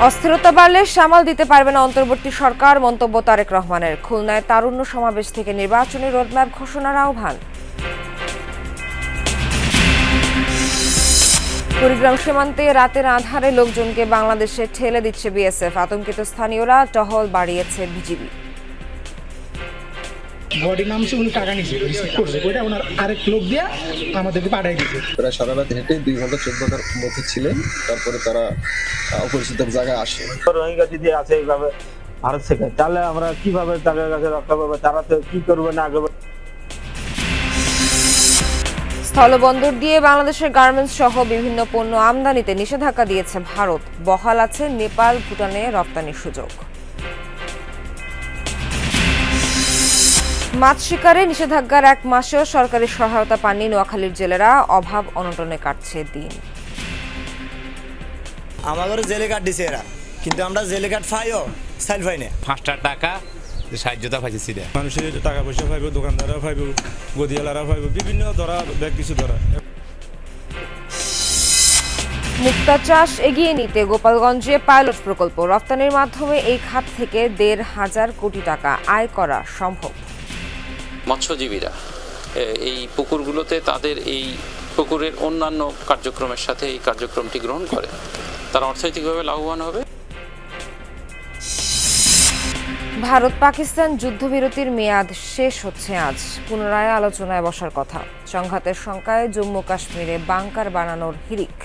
অস্থিরতা বাড়লে সামাল দিতে পারবে না অন্তর্বর্তী সরকার, মন্তব্য তারেক রহমানের। খুলনায় তারুণ্য সমাবেশ থেকে নির্বাচনী রোডম্যাপ ঘোষণার আহ্বান। কুড়িগ্রাম সীমান্তে রাতের আঁধারে লোকজনকে বাংলাদেশে ঠেলে দিচ্ছে বিএসএফ। আতঙ্কিত স্থানীয়রা, টহল বাড়িয়েছে বিজিবি। বডি নামছে, উনি টাকা নিছে, রিসিভ করছে, ওইটা ওনার আরেক লোক দিয়ে আমাদেরকে পাঠিয়ে দিয়েছে। প্রায় সারা রাত হেঁটে 2 ঘন্টা 14 ঘন্টার মধ্যে ছিলেন, তারপরে তারা অপরিচিত জায়গায় আসে। রোহিঙ্গা যদি আছে এইভাবে ভারত থেকে, তাহলে আমরা কিভাবে তাদের কাছে রক্ষা পাবো? তারা তো কি করবে না করবে। স্থলবন্দর দিয়ে বাংলাদেশের গার্মেন্টস সহ বিভিন্ন পণ্য আমদানিতে নিষেধাজ্ঞা দিয়েছে ভারত। বহাল আছে নেপাল, ভুটানে রপ্তানির সুযোগ। মাছ শিকারে নিষেধাজ্ঞার 1 মাসেও সরকারি সহায়তা পাননি নোয়াখালীর জেলেরা। অভাব অনটনে কাটছে দিন। আমাদের জেলে কার্ড দিছে এরা, কিন্তু আমরা জেলে কার্ড পাইও সাইল পাই না। 5 টাকা সাহায্যতা পাইছি। মানুষের টাকা পয়সা পাইব, দোকানদাররা পাইব, গদিয়ালারা পাইব, বিভিন্ন ধরা ব্যাগ কিছু ধরা। মুক্তা চাষ এগিয়ে নিতে গোপালগঞ্জে পাইলট প্রকল্প। রপ্তানির মাধ্যমে এই খাত থেকে 1,500 কোটি টাকা আয় করা সম্ভব। মৎস্যজীবীরা এই পুকুরগুলোতে তাদের এই পুকুরের অন্যান্য কার্যক্রমের সাথে এই কার্যক্রমটি গ্রহণ করে তারা অর্থনৈতিকভাবে লাভবান হবে। ভারত পাকিস্তান যুদ্ধবিরতির মেয়াদ শেষ হচ্ছে আজ। পুনরায় আলোচনায় বসার কথা। সংঘাতের শঙ্কায় জম্মু কাশ্মীরে বাংকার বানানোর হিড়িক।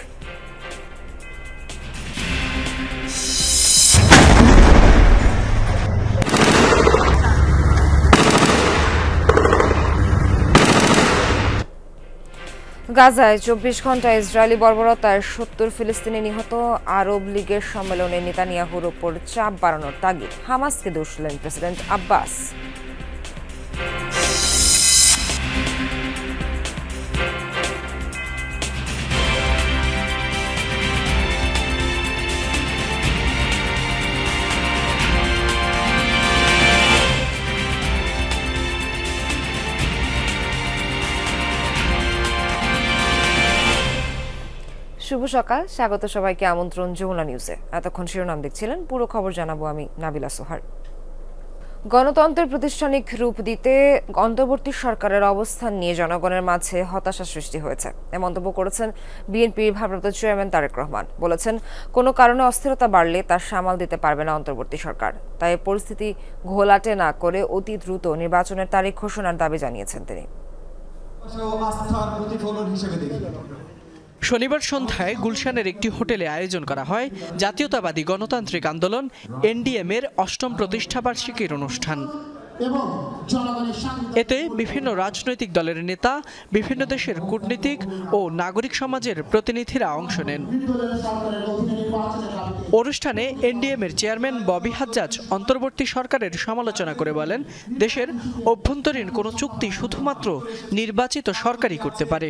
গাজায় 24 ঘন্টা ইসরায়েলি বর্বরতায় 70 ফিলিস্তিনি নিহত। আরব লীগের সম্মেলনে নেতানিয়াহুর ওপর চাপ বাড়ানোর তাগিদ। হামাসকে দোষ দিলেন প্রেসিডেন্ট আব্বাস। শুভ সকাল, স্বাগত সবাইকে। আমন্ত্রণ যমুনা নিউজে। এতক্ষণ শিরোনাম দেখছিলেন, পুরো খবর জানাবো আমি নাবিলা সোহার। গণতন্ত্রের প্রাতিষ্ঠানিক রূপ দিতে অন্তর্বর্তী সরকারের অবস্থান নিয়ে জনগণের মাঝে হতাশা সৃষ্টি হয়েছে, এ মন্তব্য করেছেন বিএনপির ভারপ্রাপ্ত চেয়ারম্যান তারেক রহমান। বলেছেন, কোনো কারণে অস্থিরতা বাড়লে তার সামাল দিতে পারবে না অন্তর্বর্তী সরকার। তাই পরিস্থিতি ঘোলাটে না করে অতি দ্রুত নির্বাচনের তারিখ ঘোষণার দাবি জানিয়েছেন তিনি। শনিবার সন্ধ্যায় গুলশানের একটি হোটেলে আয়োজন করা হয় জাতীয়তাবাদী গণতান্ত্রিক আন্দোলন এনডিএম-এর 8ম প্রতিষ্ঠাবার্ষিকীর অনুষ্ঠান। এতে বিভিন্ন রাজনৈতিক দলের নেতা, বিভিন্ন দেশের কূটনীতিক ও নাগরিক সমাজের প্রতিনিধিরা অংশ নেন। অনুষ্ঠানে এনডিএম-এর চেয়ারম্যান ববি হাজ্জাজ অন্তর্বর্তী সরকারের সমালোচনা করে বলেন, দেশের অভ্যন্তরীণ কোনো চুক্তি শুধুমাত্র নির্বাচিত সরকারই করতে পারে।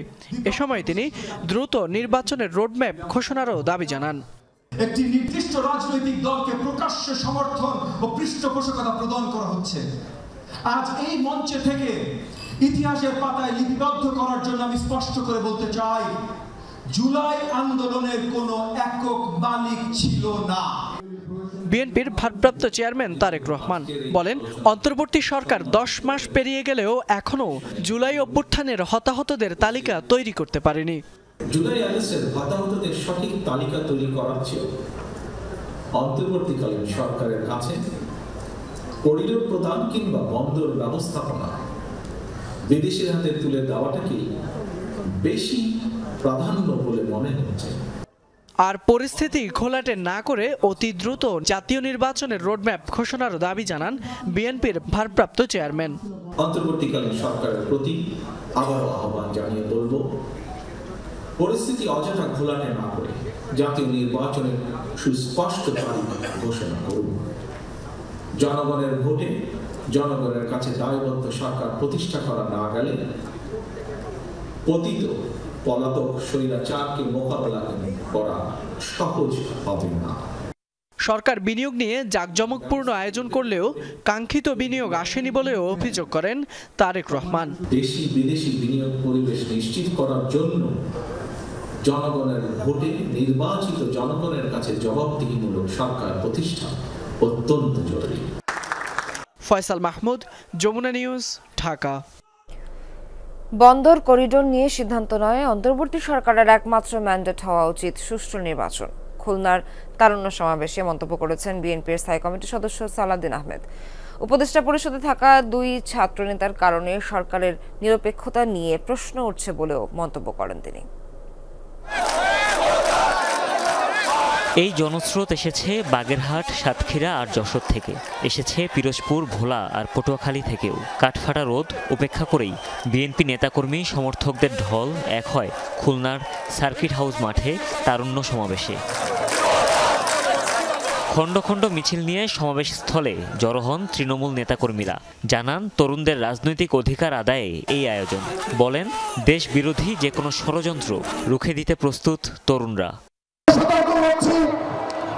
এ সময় তিনি দ্রুত নির্বাচনের রোডম্যাপ ঘোষণারও দাবি জানান। একটি নির্দিষ্ট রাজনৈতিক দলকে প্রকাশ্য সমর্থন ও পৃষ্ঠপোষকতা প্রদান করা হচ্ছে। আজ এই মঞ্চে থেকে ইতিহাসের পাতায় লিপিবদ্ধ করার জন্য আমি স্পষ্ট করে বলতে চাই, জুলাই আন্দোলনের কোনো একক মালিক ছিল না। বিএনপির ভারপ্রাপ্ত চেয়ারম্যান তারেক রহমান বলেন, অন্তর্বর্তী সরকার 10 মাস পেরিয়ে গেলেও এখনও জুলাই অভ্যুত্থানের হতাহতদের তালিকা তৈরি করতে পারেনি। জুলাই আগস্টের হতাহতদের সঠিক তালিকা তৈরি করার চেয়ে অন্তর্বর্তীকালীন সরকারের কাছে করিডোর প্রদান কিংবা বন্দর ব্যবস্থাপনা বিদেশের হাতে তুলে দেওয়াটাকে বেশি প্রাধান্য বলে মনে হচ্ছে। আর পরিস্থিতি ঘোলাটে না করে অতি দ্রুত জাতীয় নির্বাচনের রোডম্যাপ ঘোষণার দাবি জানান বিএনপির ভারপ্রাপ্ত চেয়ারম্যান। অন্তর্বর্তীকালীন সরকারের প্রতি আবারও আহ্বান জানিয়ে বলব, পরিস্থিতি অযথা ঘোলাটে না করে জাতীয় নির্বাচনের সুস্পষ্ট তারিখ ঘোষণা করুন। জনগণের ভোটে জনগণের কাছে দায়বদ্ধ সরকার প্রতিষ্ঠা করা না গেলে পতিত পলাতক স্বৈরাচারকে মোকাবেলা করা সহজ হবে না। সরকার বিনিয়োগ নিয়ে জাঁকজমকপূর্ণ আয়োজন করলেও কাঙ্ক্ষিত বিনিয়োগ আসেনি বলেও অভিযোগ করেন তারেক রহমান। দেশি বিদেশি বিনিয়োগ পরিবেশ নিশ্চিত করার জন্য জনগণের ভোটে নির্বাচিত জনগণের কাছে জবাবদিহিমূলক সরকার প্রতিষ্ঠা অত্যন্ত জরুরি। ফয়সাল মাহমুদ, যমুনা নিউজ, ঢাকা। বন্দর করিডোর নিয়ে সিদ্ধান্ত নয়, অন্তর্বর্তী সরকারের একমাত্র ম্যান্ডেট হওয়া উচিত সুষ্ঠু নির্বাচন। খুলনার তারুণ্য সমাবেশে মন্তব্য করেছেন বিএনপির স্থায়ী কমিটির সদস্য সালাউদ্দিন আহমেদ। উপদেষ্টা পরিষদে থাকা 2 ছাত্রনেতার কারণে সরকারের নিরপেক্ষতা নিয়ে প্রশ্ন উঠছে বলেও মন্তব্য করেন তিনি। এই জনস্রোত এসেছে বাগেরহাট, সাতক্ষীরা আর যশোর থেকে, এসেছে পিরোজপুর, ভোলা আর পটুয়াখালী থেকেও। কাঠফাটা রোদ উপেক্ষা করেই বিএনপি নেতাকর্মী সমর্থকদের ঢল এক হয় খুলনার সার্কিট হাউস মাঠে তারুণ্য সমাবেশে। খণ্ড খণ্ড মিছিল নিয়ে সমাবেশস্থলে জড়ো হন তৃণমূল নেতাকর্মীরা। জানান তরুণদের রাজনৈতিক অধিকার আদায়ে এই আয়োজন। বলেন দেশ বিরোধী যে কোনো ষড়যন্ত্র রুখে দিতে প্রস্তুত তরুণরা।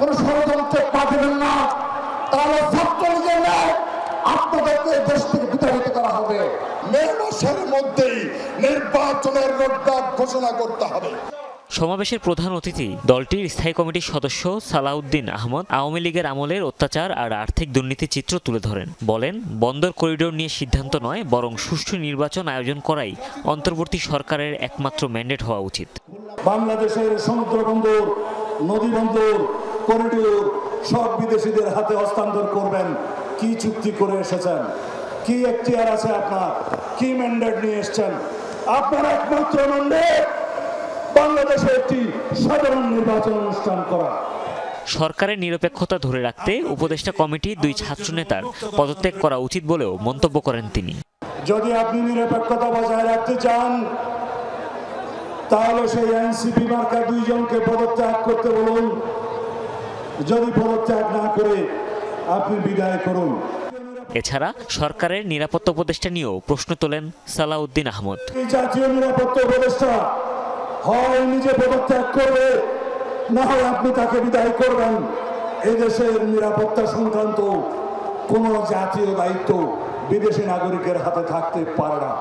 কোন ষড়যন্ত্রে পা দেবেন না, তাহলে ছাত্রলীগের আপনাদেরকে দেশ থেকে বিতাড়িত করা হবে। মে মাসের মধ্যেই নির্বাচনের রোডম্যাপ ঘোষণা করতে হবে। সমাবেশের প্রধান অতিথি দলটির স্থায়ী কমিটির সদস্য সালাউদ্দিন আহমদ আওয়ামী লীগের আমলের অত্যাচার আর আর্থিক দুর্নীতির চিত্র তুলে ধরেন। বলেন বন্দর করিডোর নিয়ে সিদ্ধান্ত নয়, বরং সুষ্ঠু নির্বাচন আয়োজন করাই অন্তর্বর্তী সরকারের একমাত্র ম্যান্ডেট হওয়া উচিত। বাংলাদেশের সমুদ্র বন্দর, নদী বন্দর, করিডোর সব বিদেশিদের হাতে হস্তান্তর করবেন। কি চুক্তি করে এসেছেন? কি এখতিয়ার আছে আপনার? কি ম্যান্ডেট নিয়ে এসেছেন? আপনার একমাত্র ম্যান্ডেট বাংলাদেশে একটি সাধারণ নির্বাচন অনুষ্ঠান করা। সরকারের নিরপেক্ষতা ধরে রাখতে উপদেষ্টা কমিটি 2 ছাত্রনেতার পদত্যাগ করা উচিত বলেও মন্তব্য করেন তিনি। যদি আপনি নিরপেক্ষতা বজায় রাখতে চান, তাহলে সেই এনসিপি মার্কা 2 জনকে পদত্যাগ করতে বলুন। যদি পদত্যাগ না করে আপনি বিদায় করুন। এছাড়া সরকারের নিরাপত্তা উপদেষ্টা নিয়েও প্রশ্ন তোলেন সালাউদ্দিন আহমদ। জাতীয় নিরাপত্তা উপদেষ্টা হয় নিজে পদত্যাগ করবে, না হয় আপনি তাকে বিদায় করবেন। এই দেশের নিরাপত্তা সংক্রান্ত কোন জাতীয় দায়িত্ব বিদেশি নাগরিকের হাতে থাকতে পারে না।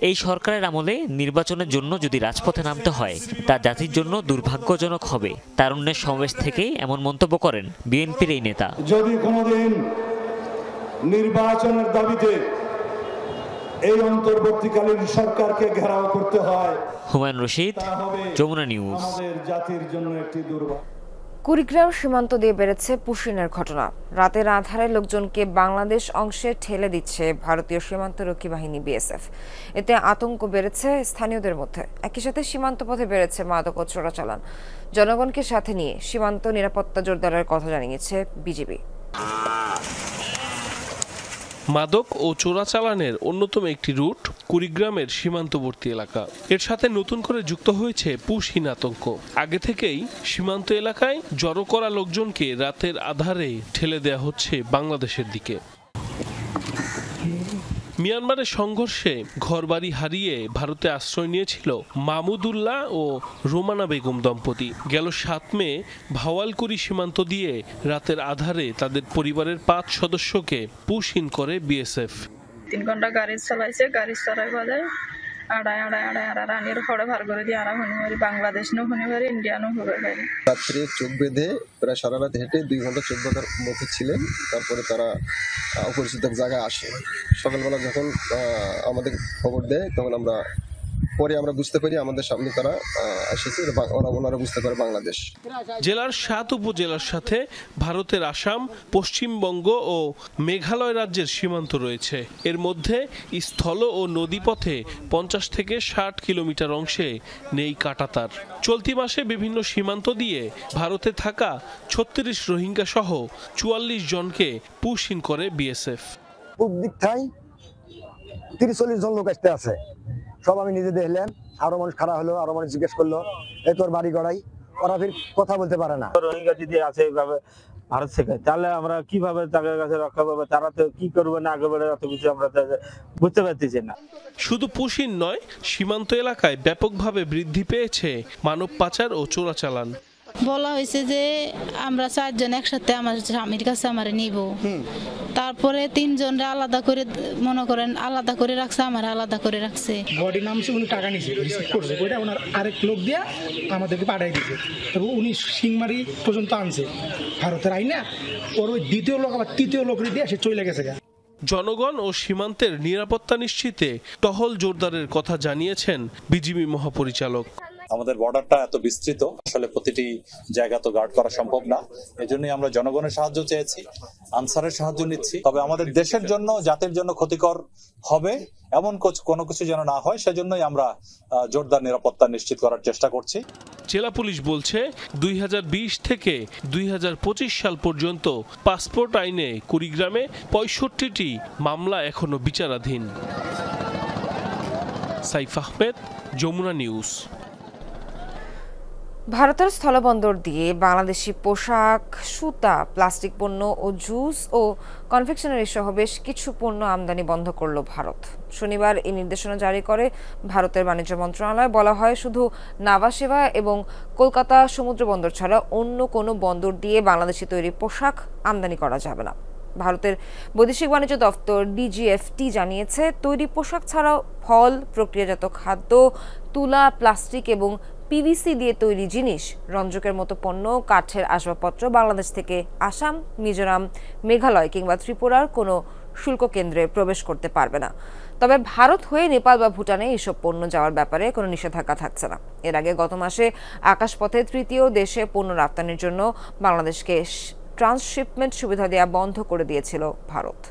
এই সরকারের আমলে নির্বাচনের জন্য যদি রাজপথে নামতে হয়, তা জাতির জন্য দুর্ভাগ্যজনক হবে। তারুণ্যের সমাবেশ থেকেই এমন মন্তব্য করেন বিএনপির এই নেতা। যদি কোনোদিন নির্বাচনের দাবিতে এই অন্তর্বর্তীকালীন সরকারকে ঘেরাও করতে হয়, হুমায়ুন রশিদ, যমুনা নিউজ। আমাদের জাতির জন্য একটি দুর্ভাগ্য। কুড়িগ্রাম সীমান্ত দিয়ে বেড়েছে পুশিনের ঘটনা। রাতের আঁধারে লোকজনকে বাংলাদেশ অংশে ঠেলে দিচ্ছে ভারতীয় সীমান্তরক্ষী বাহিনী বিএসএফ। এতে আতঙ্ক বেড়েছে স্থানীয়দের মধ্যে। একই সাথে সীমান্ত পথে বেড়েছে মাদক ও চোরাচালান। জনগণকে সাথে নিয়ে সীমান্ত নিরাপত্তা জোরদারের কথা জানিয়েছে বিজিবি। মাদক ও চোরাচালানের অন্যতম একটি রুট কুড়িগ্রামের সীমান্তবর্তী এলাকা। এর সাথে নতুন করে যুক্ত হয়েছে পুশহীন আতঙ্ক। আগে থেকেই সীমান্ত এলাকায় জড়ো করা লোকজনকে রাতের আধারে ঠেলে দেয়া হচ্ছে বাংলাদেশের দিকে। মিয়ানমারের সংঘর্ষে ঘরবাড়ি হারিয়ে ভারতে আশ্রয় নিয়েছিল মাহমুদুল্লাহ ও রোমানা বেগম দম্পতি। গেল 7 মে ভাওয়ালকুড়ি সীমান্ত দিয়ে রাতের আধারে তাদের পরিবারের 5 সদস্যকে পুশহীন করে বিএসএফ। 3 ঘন্টা গাড়ি চালাইছে, গাড়ি চালাই বলে আড়াই রানির ফড়ে ভার করে দিয়ে আরা হনিবারি বাংলাদেশ নো হনিবারি ইন্ডিয়া নো হবে। রাত্রে চোখ বেঁধে প্রায় সারা রাত হেঁটে 2 ঘন্টা 14 ঘন্টার মধ্যে ছিলেন। তারপরে তারা অপরিচিত এক জায়গায় আসে। সকালবেলা যখন আমাদের খবর দেয়, তখন পরে আমরা বুঝতে পারি আমাদের সামনে তারা এসেছে। ওনারা বুঝতে পারে বাংলাদেশ। জেলার 7 উপজেলার সাথে ভারতের আসাম, পশ্চিমবঙ্গ ও মেঘালয় রাজ্যের সীমান্ত রয়েছে। এর মধ্যে স্থল ও নদীপথে 50 থেকে 60 কিলোমিটার অংশে নেই কাঁটাতার। চলতি মাসে বিভিন্ন সীমান্ত দিয়ে ভারতে থাকা 36 রোহিঙ্গা সহ 44 জনকে পুশহীন করে বিএসএফ। পূব দিক থেকে 30-40 জন লোক আসতে আছে। সব আমি নিজে দেখলাম। আরো মানুষ খারাপ হলো, আরো মানুষ জিজ্ঞেস করলো এই তোর বাড়ি গড়াই, ওরা ফির কথা বলতে পারে না। রোহিঙ্গা যদি আছে এইভাবে ভারত থেকে, তাহলে আমরা কিভাবে তাদের কাছে রক্ষা পাবো? তারা তো কি করবে না করবে এত কিছু আমরা বুঝতে পারতেছি না। শুধু পুশহীন নয়, সীমান্ত এলাকায় ব্যাপকভাবে বৃদ্ধি পেয়েছে মানব পাচার ও চোরাচালান। বলা হয়েছে যে আমরা 4 জন একসাথে আমার স্বামীর কাছে আমার নিব, তারপরে তিনজনরা আলাদা করে মনে করেন আলাদা করে রাখছে, আমার আলাদা করে রাখছে। বডি নামছে, উনি টাকা নিছে, রিসিভ করছে, ওইটা ওনার আরেক লোক দিয়া আমাদেরকে পাঠাই দিয়েছে এবং উনি সিংমারি পর্যন্ত আনছে ভারতের আইনা। ওর ওই দ্বিতীয় লোক আবার তৃতীয় লোক দিয়ে সে চলে গেছে। জনগণ ও সীমান্তের নিরাপত্তা নিশ্চিতে টহল জোরদারের কথা জানিয়েছেন বিজিবি মহাপরিচালক। আমাদের বর্ডারটা এত বিস্তৃত, আসলে প্রতিটি জায়গা তো গার্ড করা সম্ভব না। এজন্যই আমরা জনগণের সাহায্য চেয়েছি, আনসারের সাহায্য নিচ্ছি। তবে আমাদের দেশের জন্য, জাতির জন্য ক্ষতিকর হবে এমন কোনো কিছু যেন না হয়, সেজন্যই আমরা জোরদার নিরাপত্তা নিশ্চিত করার চেষ্টা করছি। জেলা পুলিশ বলছে 2020 থেকে 2025 সাল পর্যন্ত পাসপোর্ট আইনে কুড়িগ্রামে 65টি মামলা এখনো বিচারাধীন। সাইফ আহমেদ, যমুনা নিউজ। ভারতের স্থলবন্দর দিয়ে বাংলাদেশি পোশাক, সুতা, প্লাস্টিক পণ্য ও জুস ও কনফেকশনারি সহ বেশ কিছু পণ্য আমদানি বন্ধ করল ভারত। শনিবার এই নির্দেশনা জারি করে ভারতের বাণিজ্য মন্ত্রণালয়। বলা হয়, শুধু নাভা সেবা এবং কলকাতা সমুদ্র বন্দর ছাড়া অন্য কোনো বন্দর দিয়ে বাংলাদেশি তৈরি পোশাক আমদানি করা যাবে না। ভারতের বৈদেশিক বাণিজ্য দপ্তর ডিজিএফটি জানিয়েছে, তৈরি পোশাক ছাড়াও ফল, প্রক্রিয়াজাত খাদ্য, তুলা, প্লাস্টিক এবং পিভিসি দিয়ে তৈরি জিনিস, রঞ্জকের মতো পণ্য, কাঠের আসবাবপত্র বাংলাদেশ থেকে আসাম, মিজোরাম, মেঘালয় কিংবা ত্রিপুরার কোনো শুল্ক কেন্দ্রে প্রবেশ করতে পারবে না। তবে ভারত হয়ে নেপাল বা ভুটানে এসব পণ্য যাওয়ার ব্যাপারে কোনো নিষেধাজ্ঞা থাকছে না। এর আগে গত মাসে আকাশপথে তৃতীয় দেশে পণ্য রপ্তানির জন্য বাংলাদেশকে ট্রান্সশিপমেন্ট সুবিধা দেওয়া বন্ধ করে দিয়েছিল ভারত।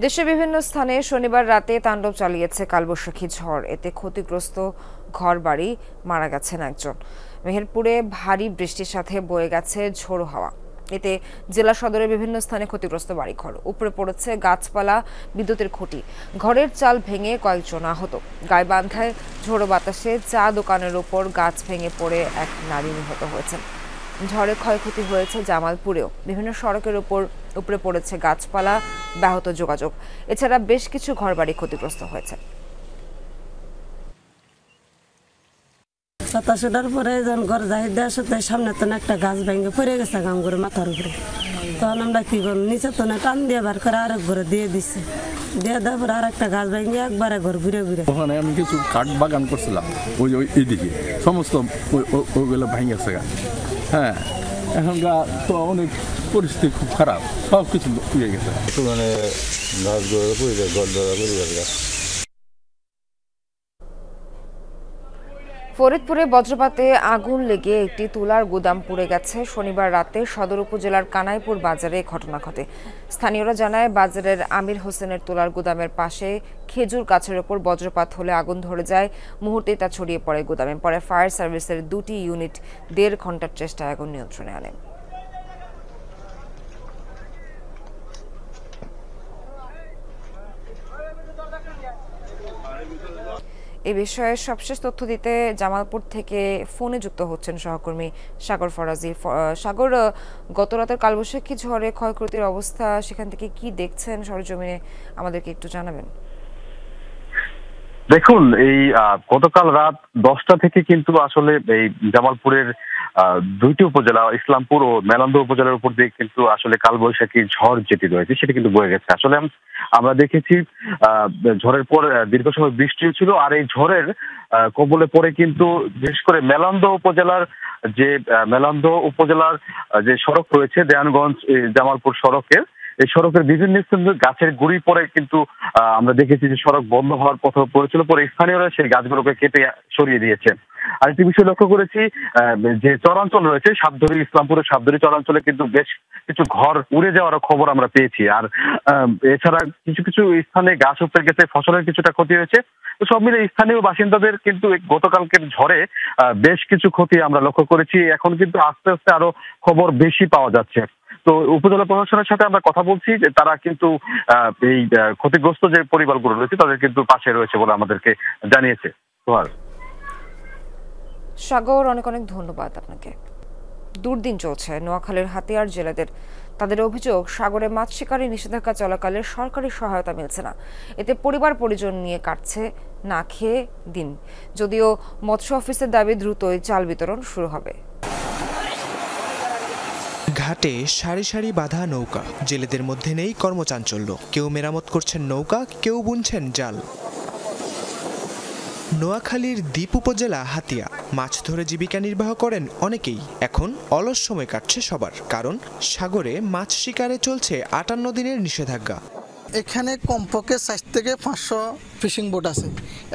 দেশের বিভিন্ন স্থানে শনিবার রাতে তাণ্ডব চালিয়েছে কালবৈশাখী ঝড়। এতে ক্ষতিগ্রস্ত ঘরবাড়ি, মারা গেছেন একজন। মেহেরপুরে ভারী বৃষ্টির সাথে বয়ে গেছে ঝোড়ো হাওয়া। এতে জেলা সদরের বিভিন্ন স্থানে ক্ষতিগ্রস্ত বাড়িঘর, উপরে পড়েছে গাছপালা, বিদ্যুতের খুঁটি, ঘরের চাল ভেঙে কয়েকজন আহত। গাইবান্ধায় ঝোড়ো বাতাসে চা দোকানের ওপর গাছ ভেঙে পড়ে এক নারী নিহত হয়েছেন। ঝড়ে ক্ষয়ক্ষতি হয়েছে জামালপুরেও। বিভিন্ন সড়কের উপরে পড়েছে গাছপালা, ব্যাহত যোগাযোগ। এছাড়া বেশ কিছু ঘরবাড়ি ক্ষতিগ্রস্ত হয়েছে। বাতাসটার পরে যখন ঘর যাই দেওয়ার সাথে সামনে তো একটা গাছ ভেঙে পড়ে গেছে গাম করে মাথার উপরে। তখন আমরা কি করলাম, নিচে তো না টান দিয়ে বার করে আরেক ঘরে দিয়ে দিচ্ছে, দিয়ে দেওয়ার পরে আর একটা গাছ ভেঙে একবারে ঘর ঘুরে ঘুরে। ওখানে আমি কিছু কাঠ বাগান করছিলাম, ওই এইদিকে সমস্ত ওইগুলো ভেঙে গেছে। হ্যাঁ, এখনকার তো অনেক পরিস্থিতি খুব খারাপ, সব কিছু পুড়ে গেছে। মানে গাছ ঘর পুড়ে গেছে, ঘর ধরা পুড়ে গেছে। ফরিদপুরে বজ্রপাতে আগুন লেগে একটি তুলার গুদাম পুড়ে গেছে। শনিবার রাতে সদর উপজেলার কানাইপুর বাজারে ঘটনা ঘটে। স্থানীয়রা জানায়, বাজারের আমির হোসেনের তুলার গুদামের পাশে খেজুর গাছের ওপর বজ্রপাত হলে আগুন ধরে যায়। মুহূর্তেই তা ছড়িয়ে পড়ে গুদামে। পরে ফায়ার সার্ভিসের 2টি ইউনিট 1.5 ঘন্টার চেষ্টায় আগুন নিয়ন্ত্রণে আনে। এই বিষয়ে সবশেষ তথ্য দিতে জামালপুর থেকে ফোনে যুক্ত হচ্ছেন সহকর্মী সাগর ফরাজি। সাগর, গত রাতের কালবৈশাখী ঝড়ে ক্ষয়ক্ষতির অবস্থা সেখান থেকে কি দেখছেন সরজমিনে আমাদেরকে একটু জানাবেন। দেখুন, এই গতকাল রাত 10টা থেকে কিন্তু আসলে এই জামালপুরের 2টি উপজেলা, ইসলামপুর ও মেলান্দহ উপজেলার উপর দিয়ে কিন্তু আসলে কালবৈশাখী ঝড় যেটি রয়েছে সেটা কিন্তু বয়ে গেছে। আসলে আমরা দেখেছি ঝড়ের পর দীর্ঘ সময় বৃষ্টি ছিল, আর এই ঝড়ের কবলে পড়ে কিন্তু বিশেষ করে মেলান্দহ উপজেলার যে সড়ক রয়েছে দেয়ানগঞ্জ জামালপুর সড়কের, এই সড়কের বিভিন্ন স্থানে গাছের গুড়ি পরে কিন্তু আমরা দেখেছি যে সড়ক বন্ধ হওয়ার পথে পড়েছিল। পরে স্থানীয়রা সেই গাছগুলোকে কেটে সরিয়ে দিয়েছে। আরেকটি বিষয় লক্ষ্য করেছি, যে চরাঞ্চল রয়েছে সাবধরি, ইসলামপুরের সাবধরি চরাঞ্চলে কিন্তু বেশ কিছু ঘর উড়ে যাওয়ার খবর আমরা পেয়েছি। আর এছাড়া কিছু কিছু স্থানে গাছ উপড়ে গেছে, ফসলের কিছুটা ক্ষতি হয়েছে। তো সব মিলে স্থানীয় বাসিন্দাদের কিন্তু গতকালকের ঝড়ে বেশ কিছু ক্ষতি আমরা লক্ষ্য করেছি। এখন কিন্তু আস্তে আস্তে আরো খবর বেশি পাওয়া যাচ্ছে। তো উপজেলা প্রশাসনের সাথে আমরা কথা বলছি, যে তারা কিন্তু এই ক্ষতিগ্রস্ত যে পরিবারগুলো রয়েছে তাদের কিন্তু পাশে রয়েছে বলে আমাদেরকে জানিয়েছে। সাগর, অনেক অনেক ধন্যবাদ আপনাকে। দুর্দিন চলছে নোয়াখালীর হাতিয়ার জেলেদের। তাদের অভিযোগ, সাগরে মাছ শিকারে নিষেধাজ্ঞা চলাকালে সরকারি সহায়তা মিলছে না। এতে পরিবার পরিজন নিয়ে কাটছে না খেয়ে দিন। যদিও মৎস্য অফিসের দাবি দ্রুতই চাল বিতরণ শুরু হবে। ঘাটে সারি সারি বাঁধা নৌকা, জেলেদের মধ্যে নেই কর্মচাঞ্চল্য। কেউ মেরামত করছেন নৌকা, কেউ বুনছেন জাল। নোয়াখালীর দ্বীপ উপজেলা হাতিয়া, মাছ ধরে জীবিকা নির্বাহ করেন অনেকেই। এখন অলস সময় কাটছে সবার, কারণ সাগরে মাছ শিকারে চলছে 58 দিনের নিষেধাজ্ঞা। এখানে কমপক্ষে 4 থেকে 500 ফিশিং বোট আছে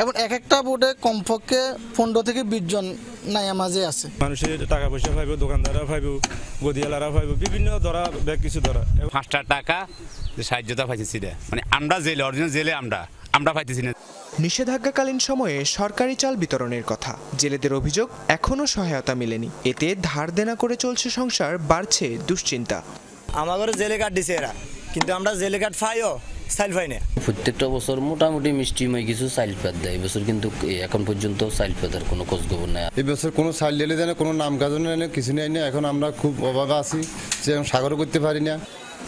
এবং এক একটা বোটে কমপক্ষে 15 থেকে 20 জন নাইয়া মাঝে আছে। মানুষের টাকা পয়সা পাইব, দোকানদাররা পাইব, গদিয়ালারা পাইব, বিভিন্ন ধরা ব্যাগ কিছু ধরা 5টা টাকা সাহায্যতা পাইছি না, মানে আমরা জেলে অরিজিনাল জেলে আমরা পাইতেছি না। নিষেধাজ্ঞাকালীন সময়ে সরকারি চাল বিতরণের কথা, জেলেদের অভিযোগ এখনো সহায়তা মেলেনি। এতে ধার দেনা করে চলছে সংসার, বাড়ছে দুশ্চিন্তা। আমাদের জেলে কার্ড দিছে এরা, কিন্তু আমরা জেলে কার্ড পাইও চাইল পাই না। প্রত্যেকটা বছর মোটামুটি মিষ্টি মই কিছু চাইল পাত দেয়, এবছর কিন্তু এখন পর্যন্ত চাইল পাতার কোনো খোঁজখবর নাই। এই বছর কোনো চাইল দিলে জানে, কোনো নাম কাজ নেই, কিছু নেই না। এখন আমরা খুব অভাবে আছি, যে সাগর করতে পারি না।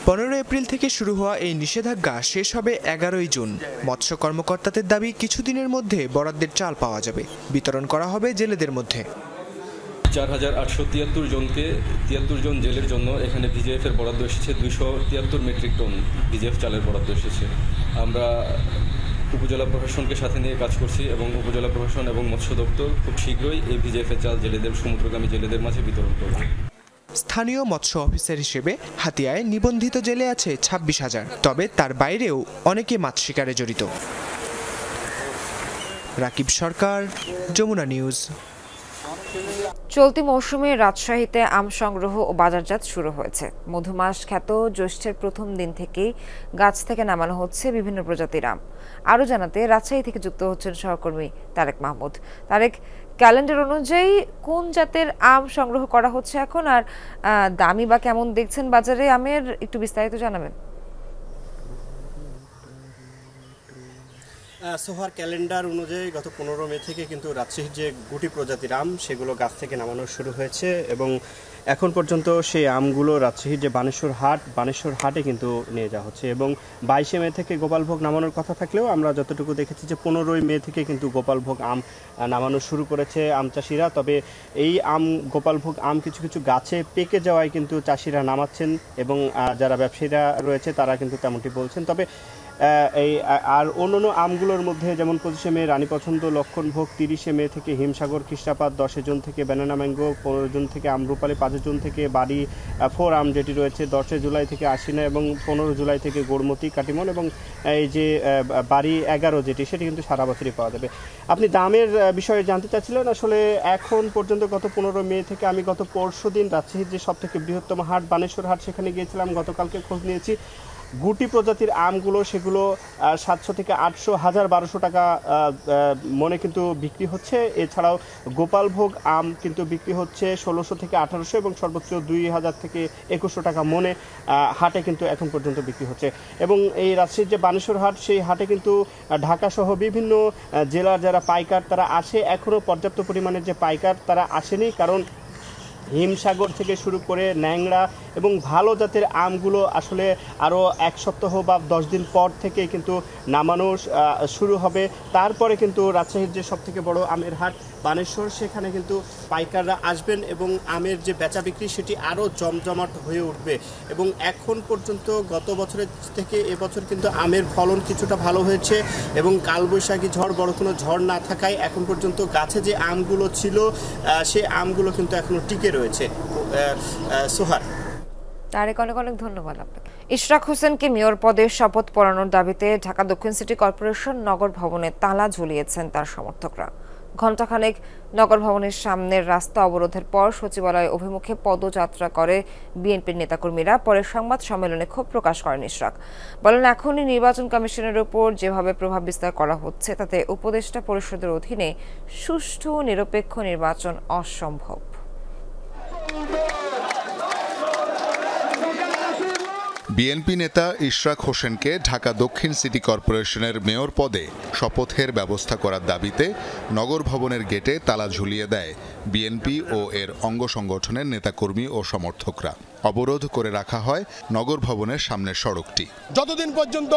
15 এপ্রিল থেকে শুরু হওয়া এই নিষেধাজ্ঞা শেষ হবে 11 জুন। মৎস্য কর্মকর্তাদের দাবি কিছুদিনের মধ্যে বরাদ্দের চাল পাওয়া যাবে, বিতরণ করা হবে জেলেদের মধ্যে। 4873 জনকে 73 জন জেলের জন্য এখানে ভিজিএফ এর বরাদ্দ এসেছে। 273 মেট্রিক টন ভিজিএফ চালের বরাদ্দ এসেছে। আমরা উপজেলা প্রশাসনকে সাথে নিয়ে কাজ করছি এবং উপজেলা প্রশাসন এবং মৎস্য দপ্তর খুব শীঘ্রই এই ভিজিএফ এর চাল জেলেদের, সমুদ্রগামী জেলেদের মাঝে বিতরণ করবে। স্থানীয় মৎস্য অফিসার হিসেবে হাতিয়ায় নিবন্ধিত জেলে আছে 26,000, তবে তার বাইরেও অনেকে মাছ শিকারে জড়িত। রাকিব সরকার, যমুনা নিউজ। চলতি মৌসুমে রাজশাহীতে আম সংগ্রহ ও বাজারজাত শুরু হয়েছে। মধুমাস খ্যাত জ্যৈষ্ঠের প্রথম দিন থেকেই গাছ থেকে নামানো হচ্ছে বিভিন্ন প্রজাতির আম। আরও জানাতে রাজশাহী থেকে যুক্ত হচ্ছেন সহকর্মী তারেক মাহমুদ। তারেক, ক্যালেন্ডার অনুযায়ী কোন জাতের আম সংগ্রহ করা হচ্ছে এখন, আর দামি বা কেমন দেখছেন বাজারে আমের, একটু বিস্তারিত জানাবেন। সোহার, ক্যালেন্ডার অনুযায়ী গত 15 মে থেকে কিন্তু রাজশাহীর যে গুটি প্রজাতির আম সেগুলো গাছ থেকে নামানো শুরু হয়েছে এবং এখন পর্যন্ত সেই আমগুলো রাজশাহীর যে বানেশ্বর হাটে কিন্তু নিয়ে যাওয়া হচ্ছে। এবং 22 মে থেকে গোপালভোগ নামানোর কথা থাকলেও আমরা যতটুকু দেখেছি যে 15 মে থেকে কিন্তু গোপালভোগ আম নামানো শুরু করেছে আম চাষিরা। তবে এই গোপালভোগ আম কিছু কিছু গাছে পেকে যাওয়ায় কিন্তু চাষিরা নামাচ্ছেন এবং যারা ব্যবসায়ীরা রয়েছে তারা কিন্তু তেমনটি বলছেন। তবে আর অন্যান্য আমগুলোর মধ্যে যেমন 25 মে রানী পছন্দ, লক্ষণভোগ, 30 মে থেকে হিমসাগর, কৃষ্ণাপাত, 10 জুন থেকে ব্যানানা ম্যাঙ্গো, 15 জুন থেকে আমরুপালি, 5 জুন থেকে বাড়ি 4 আম যেটি রয়েছে, 10 জুলাই থেকে আশিনা এবং 15 জুলাই থেকে গোড়মতি, কাটিমন এবং এই যে বাড়ি 11 যেটি সেটি কিন্তু সারা বছরই পাওয়া যাবে। আপনি দামের বিষয়ে জানতে চাচ্ছিলেন। আসলে এখন পর্যন্ত গত 15 মে থেকে আমি গত পরশু দিন রাজশাহীর যে সবথেকে বৃহত্তম হাট বানেশ্বর হাট সেখানে গিয়েছিলাম। গতকালকে খোঁজ নিয়েছি, গুটি প্রজাতির আমগুলো সেগুলো 700 থেকে 800, 1000-1200 টাকা মনে কিন্তু বিক্রি হচ্ছে। এছাড়াও গোপালভোগ আম কিন্তু বিক্রি হচ্ছে 1600 থেকে 1800 এবং সর্বোচ্চ 2000 থেকে 2100 টাকা মনে হাটে কিন্তু এখন পর্যন্ত বিক্রি হচ্ছে। এবং এই রাজশাহীর যে বানেশ্বর হাট, সেই হাটে কিন্তু ঢাকাসহ বিভিন্ন জেলার যারা পাইকার তারা আসে। এখনও পর্যাপ্ত পরিমাণের যে পাইকার তারা আসেনি, কারণ হিমসাগর থেকে শুরু করে ন্যাংরা এবং ভালো জাতের আমগুলো আসলে আরও 1 সপ্তাহ বা 10 দিন পর থেকে কিন্তু নামানো শুরু হবে। তারপরে কিন্তু রাজশাহীর যে সবথেকে বড় আমের হাট বানেশ্বর, সেখানে কিন্তু পাইকাররা আসবেন এবং আমের যে বেচা বিক্রি সেটি আরও জমজমাট হয়ে উঠবে। এবং এখন পর্যন্ত গত বছরের থেকে এবছর কিন্তু আমের ফলন কিছুটা ভালো হয়েছে এবং কালবৈশাখী ঝড়, বড় কোনো ঝড় না থাকায় এখন পর্যন্ত গাছে যে আমগুলো ছিল সেই আমগুলো কিন্তু এখনও টিকে রয়েছে। সোহার, তারেক, অনেক অনেক ধন্যবাদ আপনাকে। ইশরাক হোসেনকে মেয়র পদে শপথ পড়ানোর দাবিতে ঢাকা দক্ষিণ সিটি কর্পোরেশন নগর ভবনে তালা ঝুলিয়েছেন তার সমর্থকরা। ঘণ্টাখানেক নগর ভবনের সামনের রাস্তা অবরোধের পর সচিবালয় অভিমুখে পদযাত্রা করে বিএনপির নেতাকর্মীরা। পরে সংবাদ সম্মেলনে ক্ষোভ প্রকাশ করেন ইশরাক। বলেন, এখনই নির্বাচন কমিশনের উপর যেভাবে প্রভাব বিস্তার করা হচ্ছে তাতে উপদেষ্টা পরিষদের অধীনে সুষ্ঠু নিরপেক্ষ নির্বাচন অসম্ভব। বিএনপি নেতা ইশরাক হোসেনকে ঢাকা দক্ষিণ সিটি কর্পোরেশনের মেয়র পদে শপথের ব্যবস্থা করার দাবিতে নগর ভবনের গেটে তালা ঝুলিয়ে দেয় বিএনপি ও এর অঙ্গ সংগঠনের নেতাকর্মী ও সমর্থকরা। অবরোধ করে রাখা হয় নগর ভবনের সামনের সড়কটি। যতদিন পর্যন্ত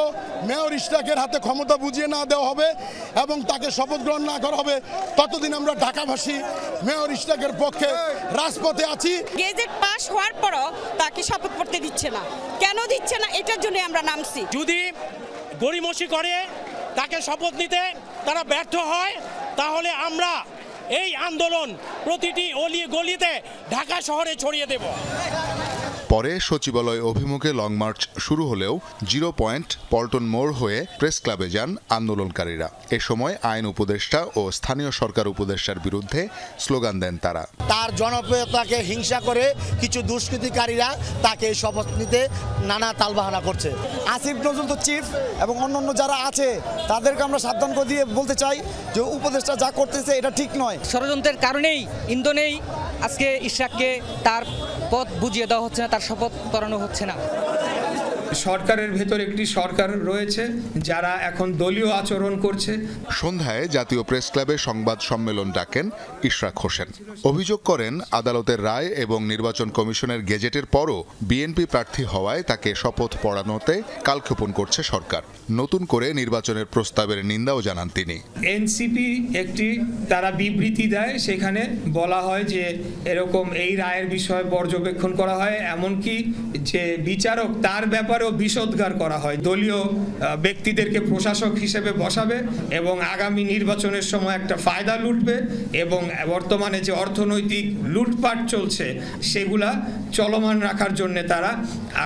মেয়র ইশরাকের হাতে ক্ষমতা বুঝিয়ে না দেওয়া হবে এবং তাকে শপথ গ্রহণ না করা হবে ততদিন আমরা ঢাকাবাসী মেয়র ইশরাকের পক্ষে রাজপথে আছি। গেজেট পাস হওয়ার পরও তাকে শপথ করতে দিচ্ছে না, কেন দিচ্ছে না এটার জন্য আমরা নামছি। যদি গড়িমসি করে তাকে শপথ নিতে তারা ব্যর্থ হয় তাহলে আমরা এই আন্দোলন প্রতিটি অলি গলিতে ঢাকা শহরে ছড়িয়ে দেব। পরে সচিবালয় অভিমুখে লং মার্চ শুরু হলেও 0 পয়েন্ট পল্টন মোড় হয়ে প্রেস ক্লাবে যান আন্দোলনকারীরা। এ সময় আইন উপদেষ্টা ও স্থানীয় সরকার উপদেষ্টার বিরুদ্ধে স্লোগান দেন তারা। তার জনপ্রিয়তাকে হিংসা করে কিছু দুষ্কৃতিকারীরা তাকে শপথ নিতে নানা তালবাহানা করছে। আসিফ নজরুল তো চিফ এবং অন্যান্য যারা আছে তাদেরকে আমরা সাবধান করে দিয়ে বলতে চাই যে উপদেষ্টা যা করতেছে এটা ঠিক নয়। ষড়যন্ত্রের কারণেই ইন্ধনেই আজকে ইশরাককে তার পথ বুঝিয়ে দেওয়া হচ্ছে না, তার শপথ করানো হচ্ছে না। সরকারের ভেতর একটি সরকার রয়েছে যারা এখন দলীয় আচরণ করছে। সন্ধ্যায় জাতীয় প্রেস ক্লাবে সংবাদ সম্মেলন ডাকেন ইশরাক হোসেন। অভিযোগ করেন আদালতের রায় এবং নির্বাচন কমিশনের গেজেটের পরও বিএনপি প্রার্থী হওয়ায় তাকে শপথ পড়ানোতে কালক্ষেপণ করছে সরকার। নতুন করে নির্বাচনের প্রস্তাবের নিন্দাও জানান তিনি। এনসিপি একটি তারা বিবৃতি দেয়, সেখানে বলা হয় যে এরকম এই রায়ের বিষয়ে পর্যবেক্ষণ করা হয়, এমনকি যে বিচারক তার ব্যাপারেও বিষোদ্গার করা হয়। দলীয় ব্যক্তিদেরকে প্রশাসক হিসেবে বসাবে এবং আগামী নির্বাচনের সময় একটা ফায়দা লুটবে এবং বর্তমানে যে অর্থনৈতিক লুটপাট চলছে সেগুলা চলমান রাখার জন্য তারা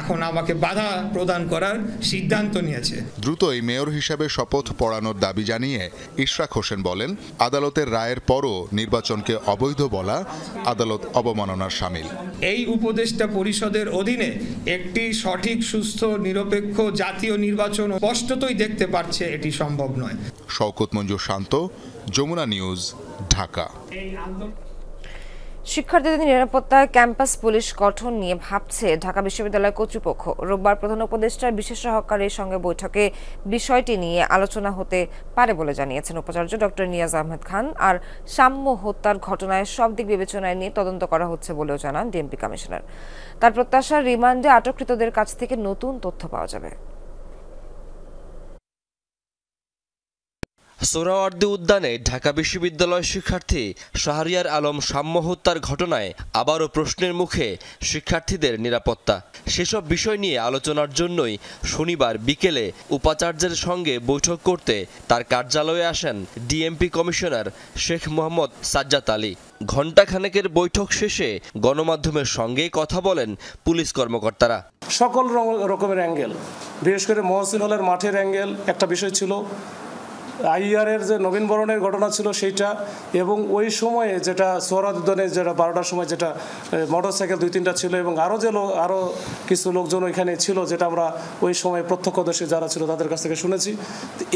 এখন আমাকে বাধা প্রদান করার সিদ্ধান্ত নিয়েছে। দ্রুতই মেয়র হিসেবে শপথ পড়ানোর দাবি জানিয়ে ইশরাক হোসেন বলেন, আদালতের রায়ের পরও নির্বাচনকে অবৈধ বলা আদালত অবমাননার শামিল। এই উপদেষ্টা পরিষদের অধীনে একটি সঠিক সুস্থ নিরপেক্ষ জাতীয় নির্বাচন স্পষ্টতই দেখতে পাচ্ছে এটি সম্ভব নয়। শওকত মঞ্জুর শান্ত, যমুনা নিউজ, ঢাকা। শিক্ষার্থীদের নিরাপত্তায় ক্যাম্পাস পুলিশ গঠন নিয়ে ভাবছে ঢাকা বিশ্ববিদ্যালয় কর্তৃপক্ষ। রোববার প্রধান উপদেষ্টার বিশেষ সহকারীর সঙ্গে বৈঠকে বিষয়টি নিয়ে আলোচনা হতে পারে বলে জানিয়েছেন উপাচার্য ডক্টর নিয়াজ আহমেদ খান। আর সাম্য হত্যার ঘটনায় সব দিক বিবেচনায় নিয়ে তদন্ত করা হচ্ছে বলেও জানান ডিএমপি কমিশনার। তার প্রত্যাশা, রিমান্ডে আটককৃতদের কাছ থেকে নতুন তথ্য পাওয়া যাবে। সোহরাওয়ার্দী উদ্যানে ঢাকা বিশ্ববিদ্যালয় শিক্ষার্থী শাহরিয়ার আলম সাম্য হত্যার ঘটনায় আবারও প্রশ্নের মুখে শিক্ষার্থীদের নিরাপত্তা। সেসব বিষয় নিয়ে আলোচনার জন্যই শনিবার বিকেলে উপাচার্যের সঙ্গে বৈঠক করতে তার কার্যালয়ে আসেন ডিএমপি কমিশনার শেখ মোহাম্মদ সাজ্জাদ আলী। ঘণ্টাখানেকের বৈঠক শেষে গণমাধ্যমের সঙ্গে কথা বলেন পুলিশ কর্মকর্তারা। সকল রকমের অ্যাঙ্গেল, বিশেষ করে মহসিন হলের মাঠের অ্যাঙ্গেল একটা বিষয় ছিল, আইআরের যে নবীনবরণের ঘটনা ছিল সেইটা, এবং ওই সময়ে যেটা সোহরাওয়ার্দী যেটা 12টার সময় যেটা মোটরসাইকেল 2-3টা ছিল এবং আরও কিছু লোকজন ওইখানে ছিল যেটা আমরা ওই সময় প্রত্যক্ষদর্শী যারা ছিল তাদের কাছ থেকে শুনেছি।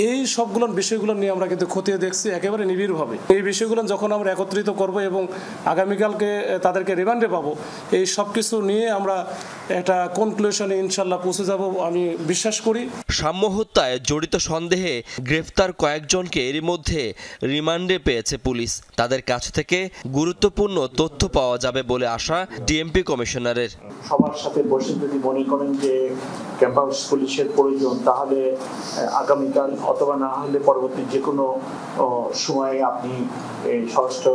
এই সবগুলো বিষয়গুলো নিয়ে আমরা কিন্তু খতিয়ে দেখছি একেবারে নিবিড়ভাবে। এই বিষয়গুলো যখন আমরা একত্রিত করব এবং আগামীকালকে তাদেরকে রিমান্ডে পাবো, এই সব কিছু নিয়ে আমরা একটা কনক্লুশনে ইনশাল্লাহ পৌঁছে যাব আমি বিশ্বাস করি। সাম্য হত্যায় জড়িত সন্দেহে গ্রেফতার কয়েকজনকে এরই মধ্যে রিমান্ডে পেয়েছে পুলিশ। তাদের কাছ থেকে গুরুত্বপূর্ণ তথ্য পাওয়া যাবে বলে আশা ডিএমপি কমিশনারের। সবার সাথে বসে যদি মনে করেন যে ক্যাম্পাস পুলিশের প্রয়োজন, তাহলে আগামীকাল অথবা না হলে পরবর্তী যে কোনো সময়ে আপনি স্বরাষ্ট্র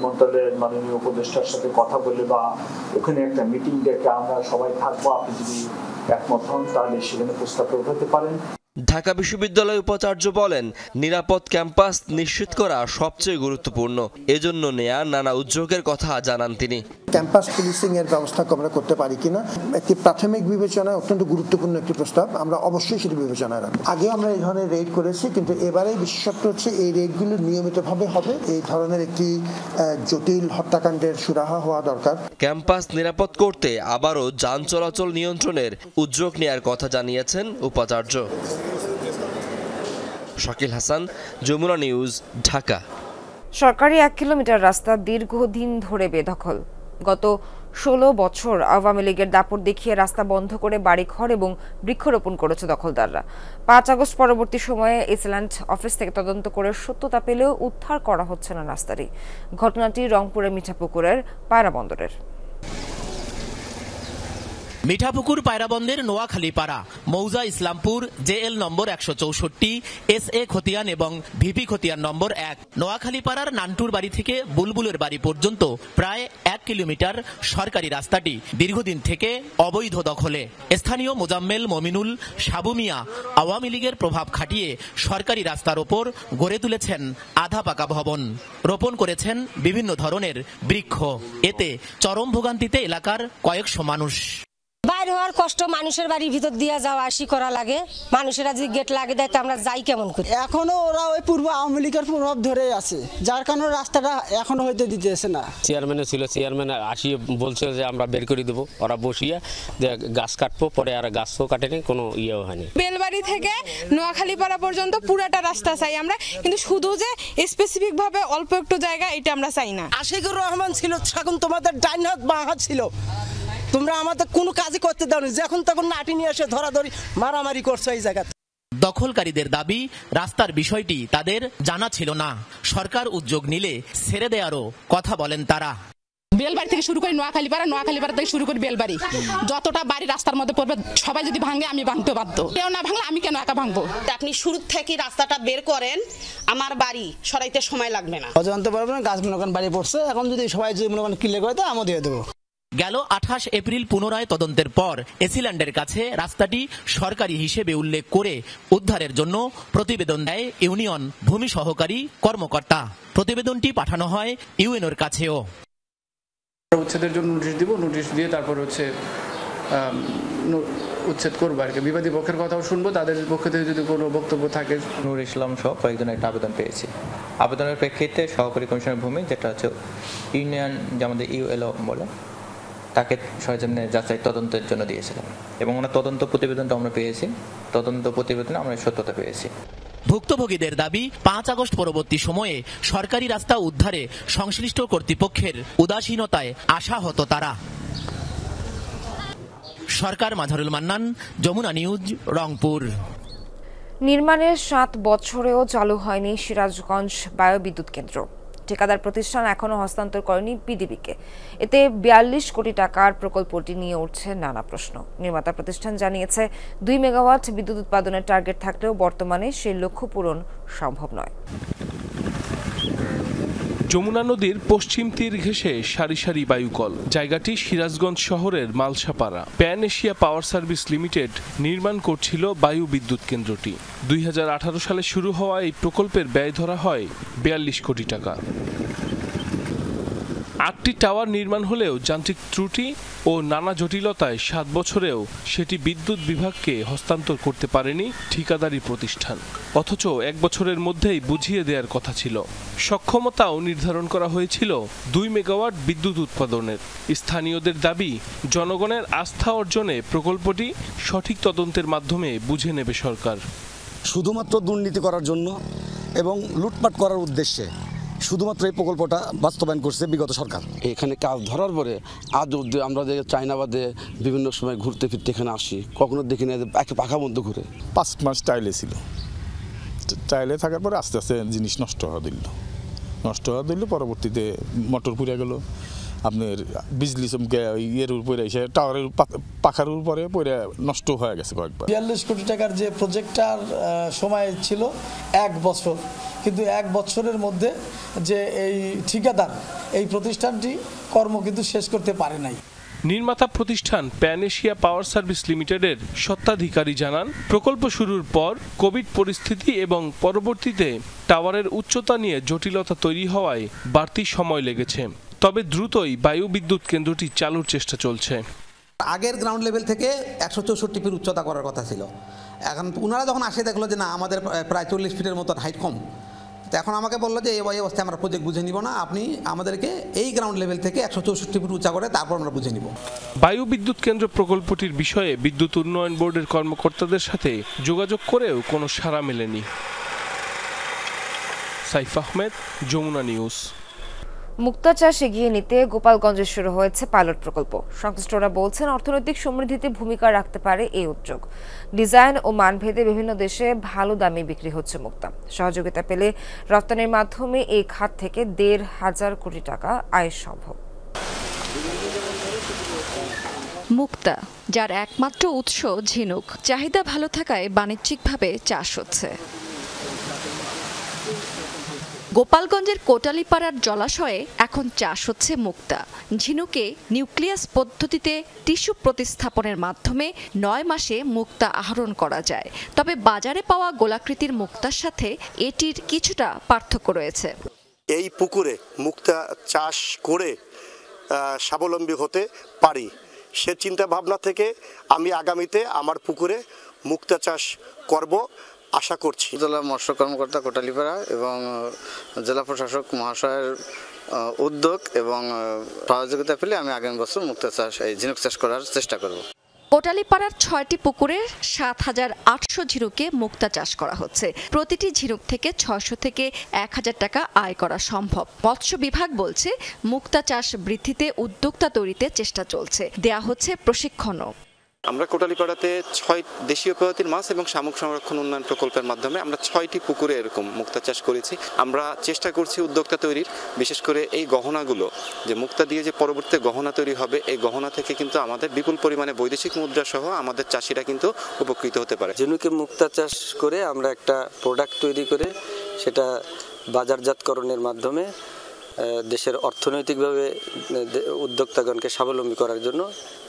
মন্ত্রণালয়ের মাননীয় উপদেষ্টার সাথে কথা বলে বা ওখানে একটা মিটিং ডেকে আমরা সবাই থাকবো, আপনি যদি একমত হন তাহলে সেখানে প্রস্তাবটা উঠাতে পারেন। ঢাকা বিশ্ববিদ্যালয় উপাচার্য বলেন, নিরাপদ ক্যাম্পাস নিশ্চিত করা সবচেয়ে গুরুত্বপূর্ণ। এজন্য নেয়া নানা উদ্যোগের কথা জানান তিনি। ক্যাম্পাস পুলিশিং এর ব্যবস্থা আমরা করতে পারি কিনা একটি প্রাথমিক বিবেচনায় অত্যন্ত গুরুত্বপূর্ণ একটি প্রস্তাব, আমরা অবশ্যই সেটি বিবেচনায় রাখবো। আগেও আমরা এই ধরনের রেড করেছি, কিন্তু এবারে বিশেষত্ব হচ্ছে এই রেডগুলো নিয়মিতভাবে হবে। এই ধরনের একটি জটিল হত্যাকাণ্ডের সুরাহা হওয়া দরকার। ক্যাম্পাস নিরাপদ করতে আবারও যান চলাচল নিয়ন্ত্রণের উদ্যোগ নেয়ার কথা জানিয়েছেন উপাচার্য। শাকিল হাসান, যমুনা নিউজ, ঢাকা। সরকারি 1 কিলোমিটার রাস্তা দীর্ঘদিন ধরে বেদখল। গত 16 বছর আওয়ামী লীগের দাপট দেখিয়ে রাস্তা বন্ধ করে বাড়িঘর এবং বৃক্ষরোপণ করেছে দখলদাররা। 5 আগস্ট পরবর্তী সময়ে ইসল্যান্ড অফিস থেকে তদন্ত করে সত্যতা পেলেও উদ্ধার করা হচ্ছে না রাস্তাটি। ঘটনাটি রংপুরের মিঠাপুকুরের পায়রা বন্দরের। মিঠাপুকুর পায়রাবন্দের নোয়াখালী পাড়া, মৌজা ইসলামপুর, জেএল নম্বর 164, SA খতিয়ান এবং ভিপি খতিয়ান নম্বর 1। নোয়াখালী পাড়ার নান্টুর বাড়ি থেকে বুলবুলের বাড়ি পর্যন্ত প্রায় 1 কিলোমিটার সরকারি রাস্তাটি দীর্ঘদিন থেকে অবৈধ দখলে। স্থানীয় মোজাম্মেল, মমিনুল, সাবু মিয়া আওয়ামী লীগের প্রভাব খাটিয়ে সরকারি রাস্তার ওপর গড়ে তুলেছেন আধা পাকা ভবন, রোপণ করেছেন বিভিন্ন ধরনের বৃক্ষ। এতে চরম ভোগান্তিতে এলাকার কয়েকশো মানুষ। বাইরে হওয়ার কষ্ট, মানুষের বাড়ির ভিতর দিয়ে যাওয়া আসি করা লাগে। মানুষেরা যদি গেট লাগে দেয় তো আমরা যাই কেমন করে? এখনো ওরা ওই পূর্ব আওয়ামী লীগের প্রভাব ধরে আছে, যার কারণে রাস্তাটা এখনো হইতে দিতেছে না। চেয়ারম্যানে ছিল, চেয়ারম্যান আসিয়ে বলছে যে আমরা বের করে দেবো, ওরা বসিয়ে যে গাছ কাটবো, পরে আর গাছও কাটেনি, কোনো ইয়েও হয়নি। বেলবাড়ি থেকে নোয়াখালী পাড়া পর্যন্ত পুরাটা রাস্তা চাই আমরা, কিন্তু শুধু যে স্পেসিফিক ভাবে অল্প একটু জায়গা এটা আমরা চাই না। আশিকুর রহমান ছিল তখন তোমাদের ডাইন হাত বাঁ হাত ছিল, তোমরা আমাদের কোনো কাজই করতে দাওনি, যখন তখন লাঠি নিয়ে এসে ধরাধরি মারামারি করছো এই জায়গাতে। দখলকারীদের দাবি, রাস্তার বিষয়টি তাদের জানা ছিল না, সরকার উদ্যোগ নিলে ছেড়ে দেওয়ারও কথা বলেন তারা। বেলবাড়ি থেকে শুরু করে নোয়াখালী পাড়া, নোয়াখালী পাড়া থেকে শুরু করে বেলবাড়ি, যতটা বাড়ি রাস্তার মধ্যে পড়বে সবাই যদি ভাঙে আমি ভাঙতে বাধ্য। কেউ না ভাঙলে আমি কেন একা ভাঙবো? আপনি শুরু থেকে রাস্তাটা বের করেন, আমার বাড়ি সরাইতে সময় লাগবে না। জানতে পারবেন না গাছ মনে বাড়ি পড়ছে, এখন যদি সবাই যদি মনে করেন ক্লিয়ার করে দেয়, আমি দিয়ে দেবো। গেল 28 এপ্রিল পুনরায় তদন্তের পর এসিল্যান্ডের কাছে রাস্তাটি সরকারি হিসেবে উল্লেখ করে উদ্ধারের জন্য প্রতিবেদন দেয় ইউনিয়ন ভূমি সহকারী কর্মকর্তা। প্রতিবেদনটি পাঠানো হয় ইউএনওর কাছেও। উচ্ছেদের জন্য নোটিশ দিব, নোটিশ দিয়ে তারপর উচ্ছেদ করবো আর কি। বিবাদী পক্ষের কথাও শুনবো, তাদের পক্ষ থেকে যদি কোনো বক্তব্য থাকে। নূর ইসলাম সহ কয়েকজন একটা আবেদন পেয়েছি। আবেদনের প্রেক্ষিতে সহকারী কমিশনার ভূমি, যেটা হচ্ছে ইউনিয়ন, যে আমাদের ইউএলও বলে, তাকে সরজমিনে যাচাই তদন্তের জন্য দিয়েছিলাম এবং ওনার তদন্ত প্রতিবেদনটা আমরা পেয়েছি। তদন্ত প্রতিবেদনে আমরা সত্যতা পেয়েছি। ভুক্তভোগীদের দাবি, 5 আগস্ট পরবর্তী সময়ে সরকারি রাস্তা উদ্ধারে সংশ্লিষ্ট কর্তৃপক্ষের উদাসীনতায় আশাহত তারা। সরকার, মাঝারুল মান্নান, যমুনা নিউজ, রংপুর। নির্মাণের 7 বছরেও চালু হয়নি সিরাজগঞ্জ বায়ুবিদ্যুৎ কেন্দ্র। ঠিকাদার প্রতিষ্ঠান এখনো হস্তান্তর করেনি পিডিবিকে। এতে 42 কোটি টাকার প্রকল্পটি নিয়ে উঠছে নানা প্রশ্ন। নির্মাতা প্রতিষ্ঠান জানিয়েছে 2 মেগাওয়াট বিদ্যুৎ উৎপাদনের টার্গেট থাকলেও বর্তমানে সেই লক্ষ্য পূরণ সম্ভব নয়। যমুনা নদীর পশ্চিম তীর ঘেঁষে সারি সারি বায়ুকল। জায়গাটি সিরাজগঞ্জ শহরের মালসাপাড়া। প্যান এশিয়া পাওয়ার সার্ভিস লিমিটেড নির্মাণ করছিল বায়ু বিদ্যুৎ কেন্দ্রটি। 2018 সালে শুরু হওয়া এই প্রকল্পের ব্যয় ধরা হয় 42 কোটি টাকা। 8টি টাওয়ার নির্মাণ হলেও যান্ত্রিক ত্রুটি ও নানা জটিলতায় 7 বছরেও সেটি বিদ্যুৎ বিভাগকে হস্তান্তর করতে পারেনি ঠিকাদারি প্রতিষ্ঠান। অথচ 1 বছরের মধ্যেই বুঝিয়ে দেওয়ার কথা ছিল। সক্ষমতাও নির্ধারণ করা হয়েছিল 2 মেগাওয়াট বিদ্যুৎ উৎপাদনের। স্থানীয়দের দাবি, জনগণের আস্থা অর্জনে প্রকল্পটি সঠিক তদন্তের মাধ্যমে বুঝে নেবে সরকার। শুধুমাত্র দুর্নীতি করার জন্য এবং লুটপাট করার উদ্দেশ্যে শুধুমাত্র এই প্রকল্পটা বাস্তবায়ন করছে বিগত সরকার। এখানে কাজ ধরার পরে আজ আমরা যে চায়নাবাদে বিভিন্ন সময় ঘুরতে ফিরতে এখানে আসি, কখনো দেখি না একটা পাখা বন্ধ ঘুরে। 5 মাস টাইলে ছিল, টাইলে থাকার পরে আস্তে আস্তে জিনিস নষ্ট হওয়া দিল। পরবর্তীতে মোটর পুড়ে গেল, আপনার বিজলি চমকে ইয়ের উপরে এসে টাওয়ারের পাখার উপরে পরে নষ্ট হয়ে গেছে কয়েকবার। 42 কোটি টাকার যে প্রজেক্টটার সময় ছিল 1 বছর, কিন্তু 1 বছরের মধ্যে যে এই ঠিকাদার এই প্রতিষ্ঠানটি কর্ম কিন্তু শেষ করতে পারে নাই। নির্মাতা প্রতিষ্ঠান প্যান এশিয়া পাওয়ার সার্ভিস লিমিটেডের স্বত্বাধিকারী জানান, প্রকল্প শুরুর পর কোভিড পরিস্থিতি এবং পরবর্তীতে টাওয়ারের উচ্চতা নিয়ে জটিলতা তৈরি হওয়ায় বাড়তি সময় লেগেছে। তবে দ্রুতই বায়ু বিদ্যুৎ কেন্দ্রটি চালুর চেষ্টা চলছে। আগের গ্রাউন্ড লেভেল থেকে 164 ফিট উচ্চতা করার কথা ছিল। এখন ওনারা যখন আসে দেখলো যে না, আমাদের প্রায় 40 ফিটের মতো হাইট কম। তো এখন আমাকে বললো যে এই অবস্থায় আমরা প্রজেক্ট বুঝে নিব না, আপনি আমাদেরকে এই গ্রাউন্ড লেভেল থেকে 164 ফিট উঁচা করে তারপর আমরা বুঝে নিব। বায়ু বিদ্যুৎ কেন্দ্র প্রকল্পটির বিষয়ে বিদ্যুৎ উন্নয়ন বোর্ডের কর্মকর্তাদের সাথে যোগাযোগ করেও কোনো সাড়া মেলেনি। সাইফ আহমেদ, যমুনা নিউজ। মুক্তা চাষ এগিয়ে নিতে গোপালগঞ্জে শুরু হয়েছে পাইলট প্রকল্প। সংশ্লিষ্টরা বলছেন, অর্থনৈতিক সমৃদ্ধিতে ভূমিকা রাখতে পারে এই উদ্যোগ। ডিজাইন ও মানভেদে বিভিন্ন দেশে ভালো দামে বিক্রি হচ্ছে মুক্তা। সহযোগিতা পেলে রপ্তানির মাধ্যমে এই খাত থেকে 1,500 কোটি টাকা আয় সম্ভব। মুক্তা, যার একমাত্র উৎস ঝিনুক। চাহিদা ভালো থাকায় বাণিজ্যিকভাবে চাষ হচ্ছে। গোপালগঞ্জের কোটালীপাড়ার জলাশয়ে এখন চাষ হচ্ছে মুক্তা। ঝিনুকে নিউক্লিয়াস পদ্ধতিতে টিস্যু প্রতিস্থাপনের মাধ্যমে 9 মাসে মুক্তা আহরণ করা যায়। তবে বাজারে পাওয়া গোলাকৃতির মুক্তার সাথে এটির কিছুটা পার্থক্য রয়েছে। এই পুকুরে মুক্তা চাষ করে স্বাবলম্বী হতে পারি, সে চিন্তা ভাবনা থেকে আমি আগামীতে আমার পুকুরে মুক্তা চাষ করব আশা করছি। জেলা মৎস্য কর্মকর্তা কোটালীপাড়া এবং জেলা প্রশাসক মহাশয়ের উদ্যোগ এবং সহযোগিতা পেলে আমি আগামী বছর মুক্তা চাষ ঝিনুক চাষ করার চেষ্টা করব। কোটালীপাড়ার 6টি পুকুরে 7,800 ঝিনুকে মুক্তা চাষ করা হচ্ছে। প্রতিটি ঝিনুক থেকে 600 থেকে 1,000 টাকা আয় করা সম্ভব। মৎস্য বিভাগ বলছে মুক্তা চাষ বৃদ্ধিতে উদ্যোক্তা তৈরিতে চেষ্টা চলছে, দেয়া হচ্ছে প্রশিক্ষণও। আমরা কোটালীপাড়াতে 6 দেশীয় প্রজাতির মাছ এবং শামুক সংরক্ষণ উন্নয়ন প্রকল্পের মাধ্যমে আমরা 6টি পুকুরে এরকম মুক্তা চাষ করেছি। আমরা চেষ্টা করছি উদ্যোক্তা তৈরির, বিশেষ করে এই গহনাগুলো যে মুক্তা দিয়ে যে পরবর্তীতে গহনা তৈরি হবে, এই গহনা থেকে কিন্তু আমাদের বিপুল পরিমাণে বৈদেশিক মুদ্রা সহ আমাদের চাষিরা কিন্তু উপকৃত হতে পারে। ঝিনুকে মুক্তা চাষ করে আমরা একটা প্রোডাক্ট তৈরি করে সেটা বাজারজাতকরণের মাধ্যমে দেশের অর্থনৈতিকভাবে উদ্যোক্তাগণকে স্বাবলম্বী করার জন্য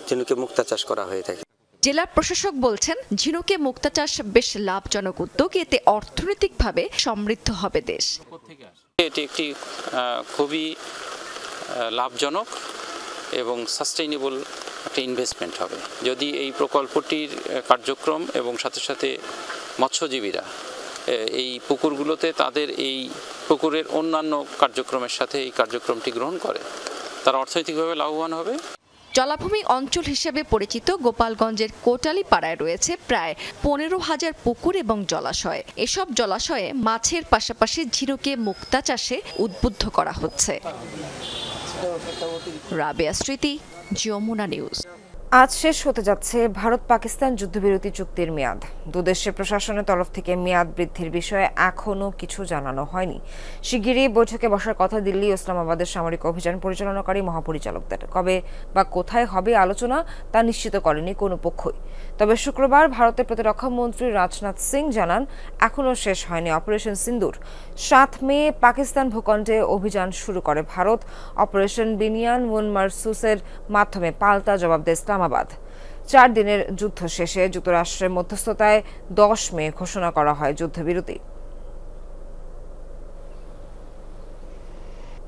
ঝিনুকে মুক্তা চাষ করা হয়ে থাকে। জেলা প্রশাসক বলছেন ঝিনুকে মুক্তা চাষ বেশ লাভজনক উদ্যোগ, এতে অর্থনৈতিকভাবে সমৃদ্ধ হবে দেশ। এটি একটি খুবই লাভজনক এবং সাস্টেইনেবল একটা ইনভেস্টমেন্ট হবে যদি এই প্রকল্পটির কার্যক্রম এবং সাথে সাথে মৎস্যজীবীরা এই পুকুরগুলোতে তাদের এই পুকুরের অন্যান্য কার্যক্রমের সাথে এই কার্যক্রমটি গ্রহণ করে, তারা অর্থনৈতিকভাবে লাভবান হবে। জলাভূমি অঞ্চল হিসেবে পরিচিত গোপালগঞ্জের কোটালীপাড়ায় রয়েছে প্রায় 15,000 পুকুর এবং জলাশয়। এসব জলাশয়ে মাছের পাশাপাশি ঝিনুকে মুক্তা চাষে উদ্বুদ্ধ করা হচ্ছে। রাবেয়া স্মৃতি, যমুনা নিউজ। আজ শেষ হতে যাচ্ছে ভারত পাকিস্তান যুদ্ধবিরতি চুক্তির মেয়াদ। দুদেশের প্রশাসনের তরফ থেকে মেয়াদ বৃদ্ধির বিষয়ে এখনও কিছু জানানো হয়নি। শিগগিরই বৈঠকে বসার কথা দিল্লি ও ইসলামাবাদের সামরিক অভিযান পরিচালনাকারী মহাপরিচালকদের। কবে বা কোথায় হবে আলোচনা তা নিশ্চিত করেনি কোনো পক্ষই। তবে শুক্রবার ভারতের প্রতিরক্ষা মন্ত্রী রাজনাথ সিং জানান, এখনও শেষ হয়নি অপারেশন সিন্দুর। 7 মে পাকিস্তান ভূখণ্ডে অভিযান শুরু করে ভারত। অপারেশন বিনিয়ান মুন মারসুসের মাধ্যমে পাল্টা জবাব দেয় ইসলামাবাদ। 4 দিনের যুদ্ধ শেষে যুক্তরাষ্ট্রের মধ্যস্থতায় 10 মে ঘোষণা করা হয় যুদ্ধবিরতি।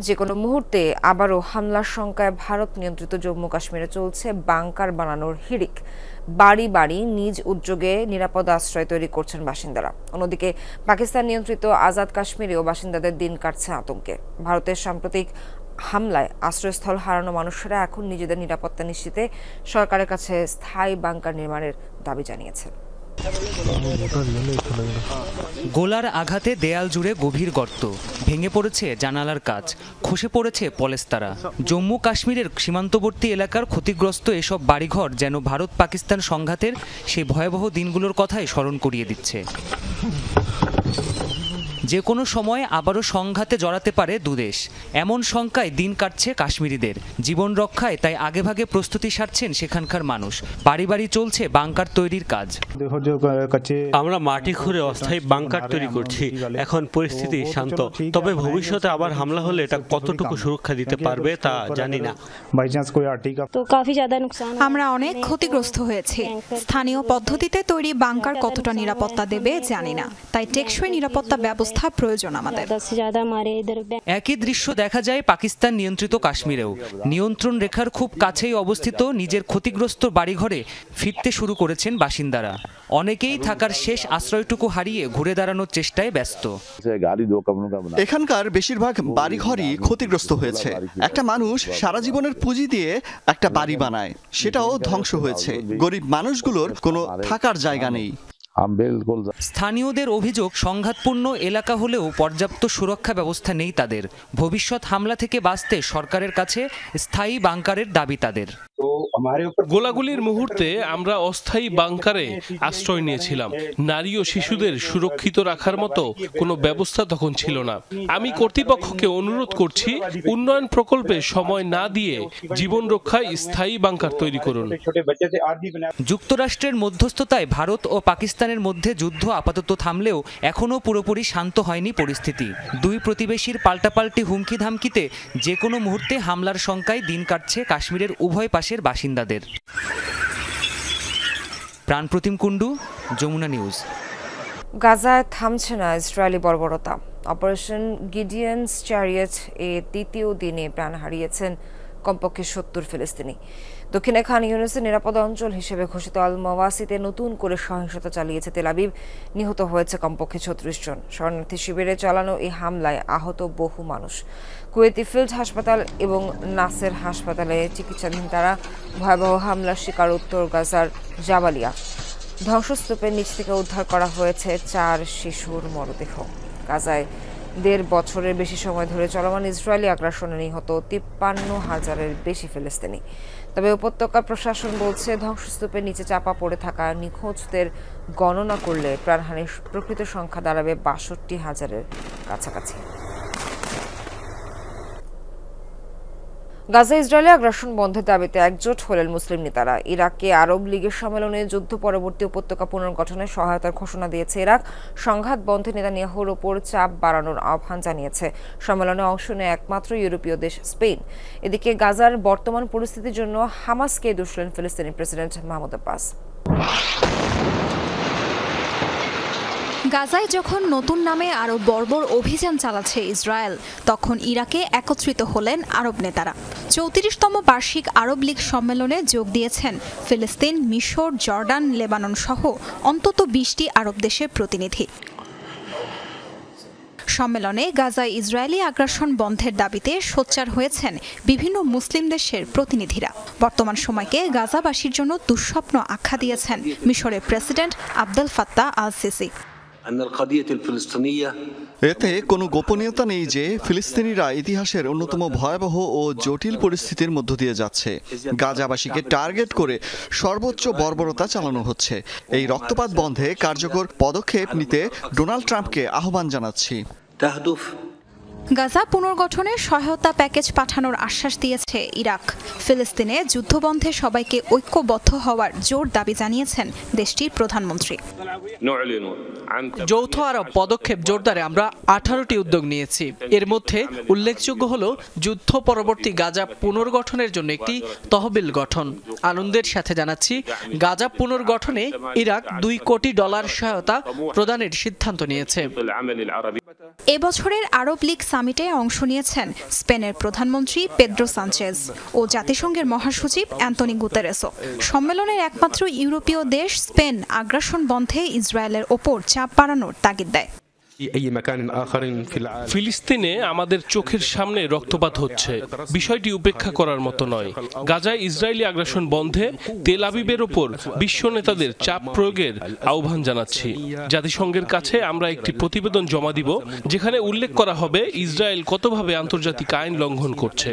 যে কোনো মুহূর্তে আবারও হামলার শঙ্কায় ভারত নিয়ন্ত্রিত জম্মু কাশ্মীরে চলছে বাংকার বানানোর হিড়িক। বাড়ি বাড়ি নিজ উদ্যোগে নিরাপদ আশ্রয় তৈরি করছেন বাসিন্দারা। অন্যদিকে পাকিস্তান নিয়ন্ত্রিত আজাদ কাশ্মীরেও বাসিন্দাদের দিন কাটছে আতঙ্কে। ভারতের সাম্প্রতিক হামলায় আশ্রয়স্থল হারানো মানুষেরা এখন নিজেদের নিরাপত্তা নিশ্চিতে সরকারের কাছে স্থায়ী বাংকার নির্মাণের দাবি জানিয়েছেন। গোলার আঘাতে দেয়াল জুড়ে গভীর গর্ত, ভেঙে পড়েছে জানালার কাচ, খসে পড়েছে পলেস্তারা। জম্মু কাশ্মীরের সীমান্তবর্তী এলাকার ক্ষতিগ্রস্ত এসব বাড়িঘর যেন ভারত পাকিস্তান সংঘাতের সেই ভয়াবহ দিনগুলোর কথাই স্মরণ করিয়ে দিচ্ছে। যে কোনো সময় আবারও সংঘাতে জড়াতে পারে দুদেশ, এমন শঙ্কায় দিন কাটছে কাশ্মীরিদের। জীবন রক্ষায় তাই আগেভাগে প্রস্তুতি সারছেন সেখানকার মানুষ। বাড়ি বাড়ি চলছে বাংকার তৈরির কাজ। আমরা মাটি খুঁড়ে অস্থায়ী বাংকার তৈরি করছি। এখন পরিস্থিতি শান্ত, তবে ভবিষ্যতে আবার হামলা হলে এটা কতটুকু সুরক্ষা দিতে পারবে তা জানি না। আমরা অনেক ক্ষতিগ্রস্ত হয়েছি। স্থানীয় পদ্ধতিতে তৈরি বাংকার কতটা নিরাপত্তা দেবে জানি না, তাই টেকসই নিরাপত্তা ব্যবস্থা প্রয়োজন আমাদের। একই দৃশ্য দেখা যায় পাকিস্তান নিয়ন্ত্রিত কাশ্মীরেও। নিয়ন্ত্রণ রেখার খুব কাছেই অবস্থিত নিজের ক্ষতিগ্রস্ত বাড়িঘরে ফিরতে শুরু করেছেন বাসিন্দারা। অনেকেই থাকার শেষ আশ্রয়টুকু হারিয়ে ঘুরে দাঁড়ানোর চেষ্টায় ব্যস্ত। এখানকার বেশিরভাগ বাড়িঘরই ক্ষতিগ্রস্ত হয়েছে। একটা মানুষ সারা জীবনের পুঁজি দিয়ে একটা বাড়ি বানায়, সেটাও ধ্বংস হয়েছে। গরিব মানুষগুলোর কোনো থাকার জায়গা নেই। স্থানীয়দের অভিযোগ, সংঘাতপূর্ণ এলাকা হলেও পর্যাপ্ত সুরক্ষা ব্যবস্থা নেই তাদের। ভবিষ্যৎ হামলা থেকে বাঁচতে সরকারের কাছে স্থায়ী বাংকারের দাবি তাদের। গোলাগুলির মুহূর্তে আমরা অস্থায়ী বাংকারে আশ্রয় নিয়েছিলাম। নারী ও শিশুদের সুরক্ষিত রাখার মতো কোনো ব্যবস্থা তখন ছিল না। আমি কর্তৃপক্ষকে অনুরোধ করছি, উন্নয়ন প্রকল্পে সময় না দিয়ে জীবন রক্ষায় স্থায়ী বাংকার তৈরি করুন। যুক্তরাষ্ট্রের মধ্যস্থতায় ভারত ও পাকিস্তানের মধ্যে যুদ্ধ আপাতত থামলেও এখনও পুরোপুরি শান্ত হয়নি পরিস্থিতি। দুই প্রতিবেশীর পাল্টাপাল্টি হুমকি ধামকিতে যে কোনো মুহূর্তে হামলার শঙ্কায় দিন কাটছে কাশ্মীরের উভয় পাশের বাসিন্দাদের। প্রাণপ্রতিম কুণ্ডু, যমুনা নিউজ। গাজায় থামছে না ইসরায়েলি বর্বরতা। অপারেশন গিডিয়ন্স চ্যারিয়ট এ তৃতীয় দিনে প্রাণ হারিয়েছেন কমপক্ষে 70 ফিলিস্তিনি। দক্ষিণে খান ইউনিসের নিরাপদ অঞ্চল হিসেবে ঘোষিত আল মাওয়াসিতে নতুন করে সহিংসতা চালিয়েছে তেল আবিব। নিহত হয়েছে কমপক্ষে 36 জন। শরণার্থী শিবিরে চালানো এই হামলায় আহত বহু মানুষ। কুয়েতি ফিল্ড হাসপাতাল এবং নাসের হাসপাতালে চিকিৎসাধীন তারা। ভয়াবহ হামলার শিকার উত্তর গাজার জাবালিয়া। ধ্বংসস্তূপের নিচ থেকে উদ্ধার করা হয়েছে 4 শিশুর মরদেহ। গাজায় 1.5 বছরের বেশি সময় ধরে চলমান ইসরায়েলি আগ্রাসনে নিহত 53,000-এর বেশি ফিলিস্তিনি। তবে উপত্যকা প্রশাসন বলছে ধ্বংসস্তূপের নিচে চাপা পড়ে থাকা নিখোঁজদের গণনা করলে প্রাণহানির প্রকৃত সংখ্যা দাঁড়াবে 62,000-এর কাছাকাছি। গাজা ইসরায়েলি আগ্রাসন বন্ধের দাবিতে একজোট হলেন মুসলিম নেতারা। ইরাকে আরব লীগের সম্মেলনে যুদ্ধ পরবর্তী উপত্যকা পুনর্গঠনের সহায়তার ঘোষণা দিয়েছে ইরাক। সংঘাত বন্ধে নেতানিয়াহুর ওপর চাপ বাড়ানোর আহ্বান জানিয়েছে। সম্মেলনে অংশ নেয় একমাত্র ইউরোপীয় দেশ স্পেন। এদিকে গাজার বর্তমান পরিস্থিতির জন্য হামাসকে দোষলেন ফিলিস্তিনি প্রেসিডেন্ট মাহমুদ আব্বাস। গাজায় যখন নতুন নামে আরো বর্বর অভিযান চালাচ্ছে ইসরায়েল, তখন ইরাকে একত্রিত হলেন আরব নেতারা। 34তম বার্ষিক আরব লীগ সম্মেলনে যোগ দিয়েছেন ফিলিস্তিন, মিশর, জর্ডান, লেবানন সহ অন্তত 20টি আরব দেশের প্রতিনিধি। সম্মেলনে গাজায় ইসরায়েলি আগ্রাসন বন্ধের দাবিতে সোচ্চার হয়েছেন বিভিন্ন মুসলিম দেশের প্রতিনিধিরা। বর্তমান সময়কে গাজাবাসীর জন্য দুঃস্বপ্ন আখ্যা দিয়েছেন মিশরের president Abdel Fattah al CC. এতে কোনো গোপনীয়তা নেই যে ফিলিস্তিনিরা ইতিহাসের অন্যতম ভয়াবহ ও জটিল পরিস্থিতির মধ্য দিয়ে যাচ্ছে। গাজাবাসীকে টার্গেট করে সর্বোচ্চ বর্বরতা চালানো হচ্ছে। এই রক্তপাত বন্ধে কার্যকর পদক্ষেপ নিতে ডোনাল্ড ট্রাম্পকে আহ্বান জানাচ্ছি। গাজা পুনর্গঠনের সহায়তা প্যাকেজ পাঠানোর আশ্বাস দিয়েছে ইরাক। ফিলিস্তিনে যুদ্ধবন্ধে সবাইকে ঐক্যবদ্ধ হওয়ার জোর দাবি জানিয়েছেন দেশটির প্রধানমন্ত্রী। যৌথ আরব পদক্ষেপ জোরদারে আমরা 18টি উদ্যোগ নিয়েছি। এর মধ্যে উল্লেখযোগ্য হল যুদ্ধ পরবর্তী গাজা পুনর্গঠনের জন্য একটি তহবিল গঠন। আনন্দের সাথে জানাচ্ছি, গাজা পুনর্গঠনে ইরাক $2 কোটি সহায়তা প্রদানের সিদ্ধান্ত নিয়েছে। এবছরের আরব লীগ সামিটে অংশ নিয়েছেন স্পেনের প্রধানমন্ত্রী পেদ্রো সানচেজ ও জাতিসংঘের মহাসচিব অ্যান্তনি গুতেরেসও। সম্মেলনের একমাত্র ইউরোপীয় দেশ স্পেন আগ্রাসন বন্ধে ইসরায়েলের ওপর চাপ বাড়ানোর তাগিদ দেয়। ফিলিস্তিনে আমাদের চোখের সামনে রক্তপাত হচ্ছে, বিষয়টি উপেক্ষা করার মতো নয়। গাজায় ইসরায়েলি আগ্রাসন বন্ধে তেল আবিবের ওপর বিশ্ব নেতাদের চাপ প্রয়োগের আহ্বান জানাচ্ছি। জাতিসংঘের কাছে আমরা একটি প্রতিবেদন জমা দিব, যেখানে উল্লেখ করা হবে ইসরায়েল কতভাবে আন্তর্জাতিক আইন লঙ্ঘন করছে।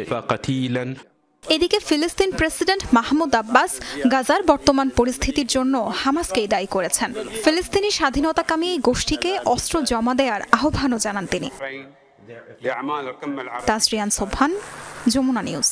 এদিকে ফিলিস্তিন প্রেসিডেন্ট মাহমুদ আব্বাস গাজার বর্তমান পরিস্থিতির জন্য হামাসকেই দায়ী করেছেন। ফিলিস্তিনি স্বাধীনতাকামী এই গোষ্ঠীকে অস্ত্র জমা দেওয়ার আহ্বানও জানান তিনি। তাসরিয়ান সোবহান, যমুনা নিউজ।